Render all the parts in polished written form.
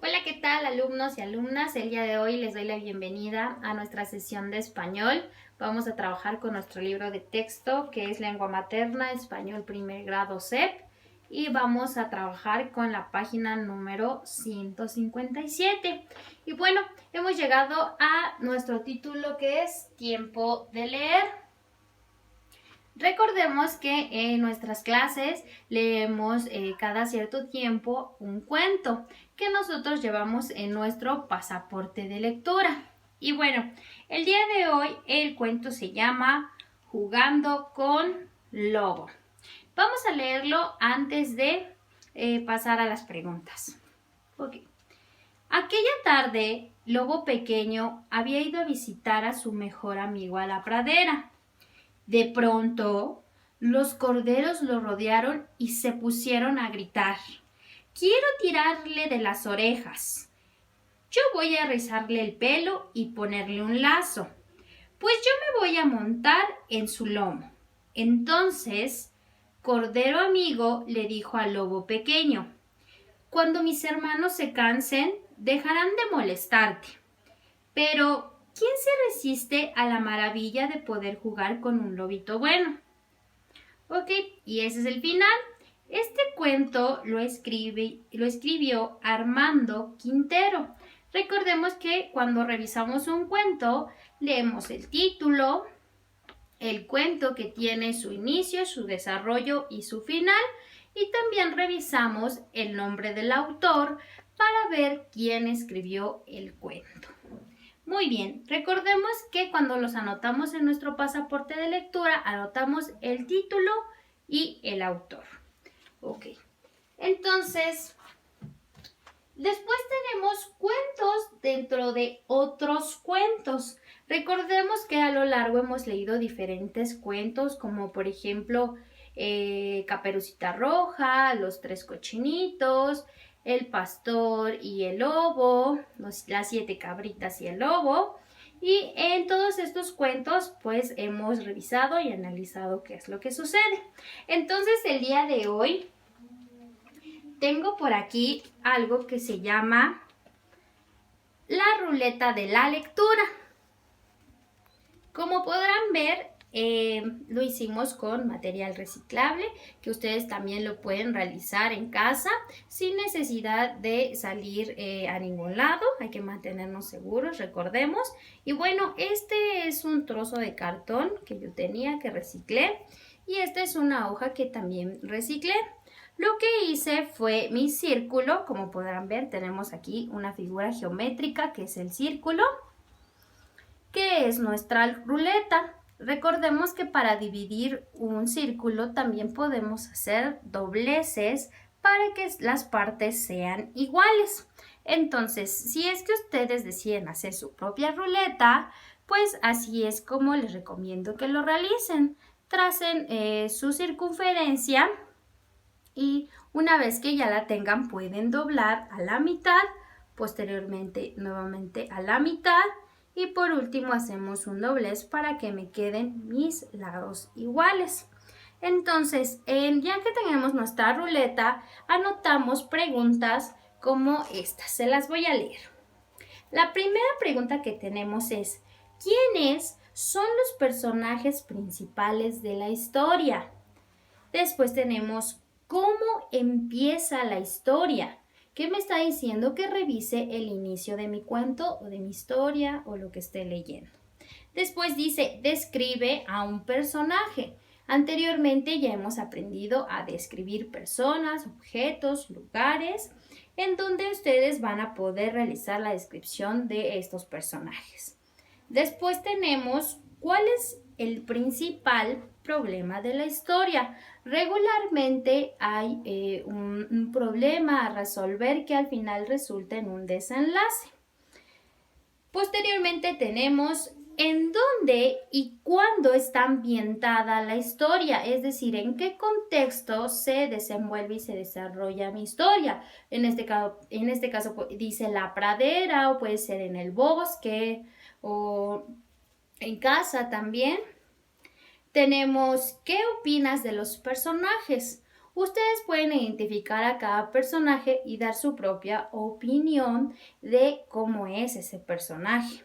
Hola, ¿qué tal, alumnos y alumnas? El día de hoy les doy la bienvenida a nuestra sesión de español. Vamos a trabajar con nuestro libro de texto que es Lengua Materna, Español Primer Grado CEP, y vamos a trabajar con la página número 157. Y bueno, hemos llegado a nuestro título que es Tiempo de leer. Recordemos que en nuestras clases leemos cada cierto tiempo un cuento que nosotros llevamos en nuestro pasaporte de lectura. Y bueno, el día de hoy el cuento se llama Jugando con Lobo. Vamos a leerlo antes de pasar a las preguntas. Okay. Aquella tarde, Lobo Pequeño había ido a visitar a su mejor amigo a la pradera. De pronto, los corderos lo rodearon y se pusieron a gritar. Quiero tirarle de las orejas. Yo voy a rizarle el pelo y ponerle un lazo. Pues yo me voy a montar en su lomo. Entonces, Cordero amigo le dijo al lobo pequeño, cuando mis hermanos se cansen, dejarán de molestarte. Pero ¿quién se resiste a la maravilla de poder jugar con un lobito bueno? Ok, y ese es el final. Este cuento lo escribió Armando Quintero. Recordemos que cuando revisamos un cuento, leemos el título, el cuento que tiene su inicio, su desarrollo y su final, y también revisamos el nombre del autor para ver quién escribió el cuento. Muy bien, recordemos que cuando los anotamos en nuestro pasaporte de lectura, anotamos el título y el autor. Ok, entonces, después tenemos cuentos dentro de otros cuentos. Recordemos que a lo largo hemos leído diferentes cuentos, como por ejemplo, Caperucita Roja, Los Tres Cochinitos, El Pastor y el Lobo, Las Siete Cabritas y el Lobo. Y en todos estos cuentos, pues hemos revisado y analizado qué es lo que sucede. Entonces, el día de hoy tengo por aquí algo que se llama la ruleta de la lectura. Como podrán ver, lo hicimos con material reciclable, que ustedes también lo pueden realizar en casa sin necesidad de salir a ningún lado. Hay que mantenernos seguros, recordemos. Y bueno, este es un trozo de cartón que yo tenía que reciclé y esta es una hoja que también reciclé. Lo que hice fue mi círculo. Como podrán ver, tenemos aquí una figura geométrica que es el círculo, que es nuestra ruleta. Recordemos que para dividir un círculo también podemos hacer dobleces para que las partes sean iguales. Entonces, si es que ustedes deciden hacer su propia ruleta, pues así es como les recomiendo que lo realicen. Tracen su circunferencia y una vez que ya la tengan pueden doblar a la mitad, posteriormente nuevamente a la mitad y por último hacemos un doblez para que me queden mis lados iguales. Entonces, ya que tenemos nuestra ruleta, anotamos preguntas como estas. Se las voy a leer. La primera pregunta que tenemos es, ¿quiénes son los personajes principales de la historia? Después tenemos, ¿cómo empieza la historia? ¿Qué me está diciendo? Que revise el inicio de mi cuento o de mi historia o lo que esté leyendo. Después dice, describe a un personaje. Anteriormente ya hemos aprendido a describir personas, objetos, lugares, en donde ustedes van a poder realizar la descripción de estos personajes. Después tenemos, ¿cuál es el principal problema de la historia? Regularmente hay un problema a resolver que al final resulta en un desenlace. Posteriormente tenemos en dónde y cuándo está ambientada la historia, es decir, en qué contexto se desenvuelve y se desarrolla mi historia. En este caso dice la pradera o puede ser en el bosque o en casa también. Tenemos, ¿qué opinas de los personajes? Ustedes pueden identificar a cada personaje y dar su propia opinión de cómo es ese personaje.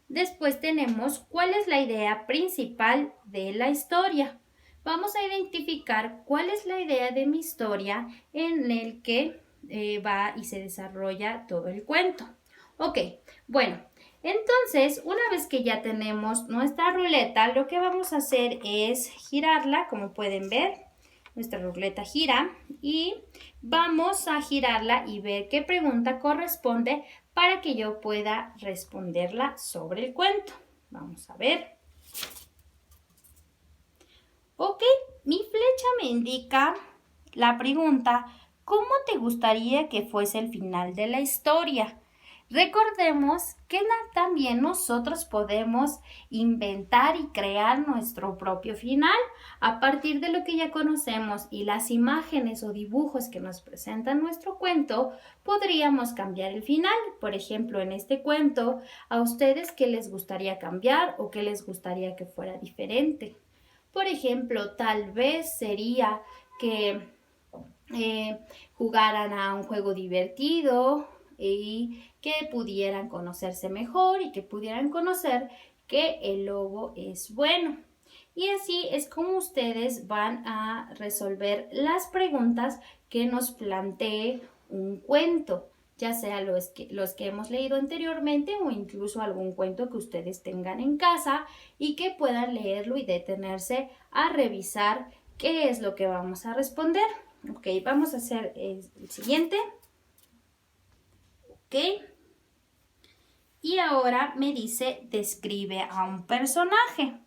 Después tenemos cuál es la idea principal de la historia. Vamos a identificar cuál es la idea de mi historia en el que va y se desarrolla todo el cuento. Ok, bueno, entonces una vez que ya tenemos nuestra ruleta, lo que vamos a hacer es girarla, como pueden ver. Nuestra ruleta gira y vamos a girarla y ver qué pregunta corresponde para que yo pueda responderla sobre el cuento. Vamos a ver. Ok, mi flecha me indica la pregunta, ¿cómo te gustaría que fuese el final de la historia? Recordemos que también nosotros podemos inventar y crear nuestro propio final a partir de lo que ya conocemos y las imágenes o dibujos que nos presentan nuestro cuento, podríamos cambiar el final. Por ejemplo, en este cuento, ¿a ustedes qué les gustaría cambiar o qué les gustaría que fuera diferente? Por ejemplo, tal vez sería que jugaran a un juego divertido y que pudieran conocerse mejor y que pudieran conocer que el lobo es bueno. Y así es como ustedes van a resolver las preguntas que nos plantee un cuento, ya sea los que hemos leído anteriormente o incluso algún cuento que ustedes tengan en casa y que puedan leerlo y detenerse a revisar qué es lo que vamos a responder. Ok, vamos a hacer el siguiente. Ok. Y ahora me dice, describe a un personaje.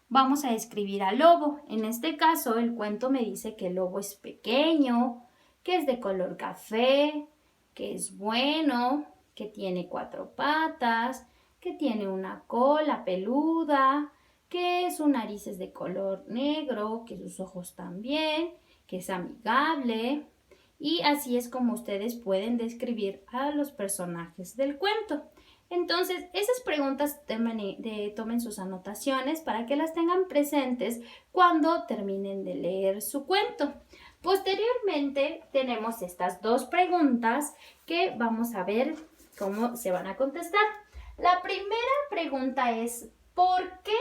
Vamos a describir al lobo. En este caso, el cuento me dice que el lobo es pequeño, que es de color café, que es bueno, que tiene 4 patas, que tiene una cola peluda, que su nariz es de color negro, que sus ojos también, que es amigable. Y así es como ustedes pueden describir a los personajes del cuento. Entonces, esas preguntas tomen sus anotaciones para que las tengan presentes cuando terminen de leer su cuento. Posteriormente, tenemos estas 2 preguntas que vamos a ver cómo se van a contestar. La primera pregunta es, ¿por qué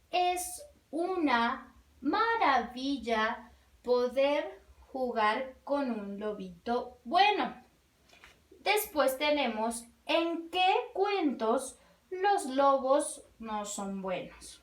es una maravilla poder jugar con un lobito bueno? Después tenemos, ¿en qué cuentos los lobos no son buenos?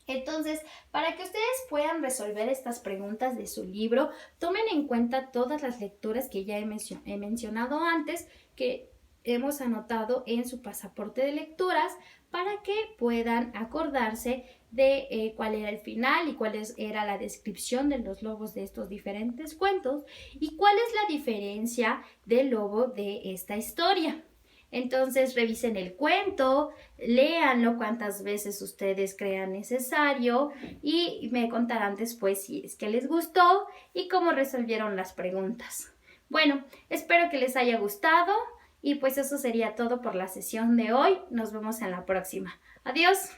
Entonces, para que ustedes puedan resolver estas preguntas de su libro, tomen en cuenta todas las lecturas que ya he mencionado antes, que hemos anotado en su pasaporte de lecturas, para que puedan acordarse de cuál era el final y cuál era la descripción de los lobos de estos diferentes cuentos y cuál es la diferencia del lobo de esta historia. Entonces revisen el cuento, léanlo cuantas veces ustedes crean necesario y me contarán después si es que les gustó y cómo resolvieron las preguntas. Bueno, espero que les haya gustado y pues eso sería todo por la sesión de hoy. Nos vemos en la próxima. Adiós.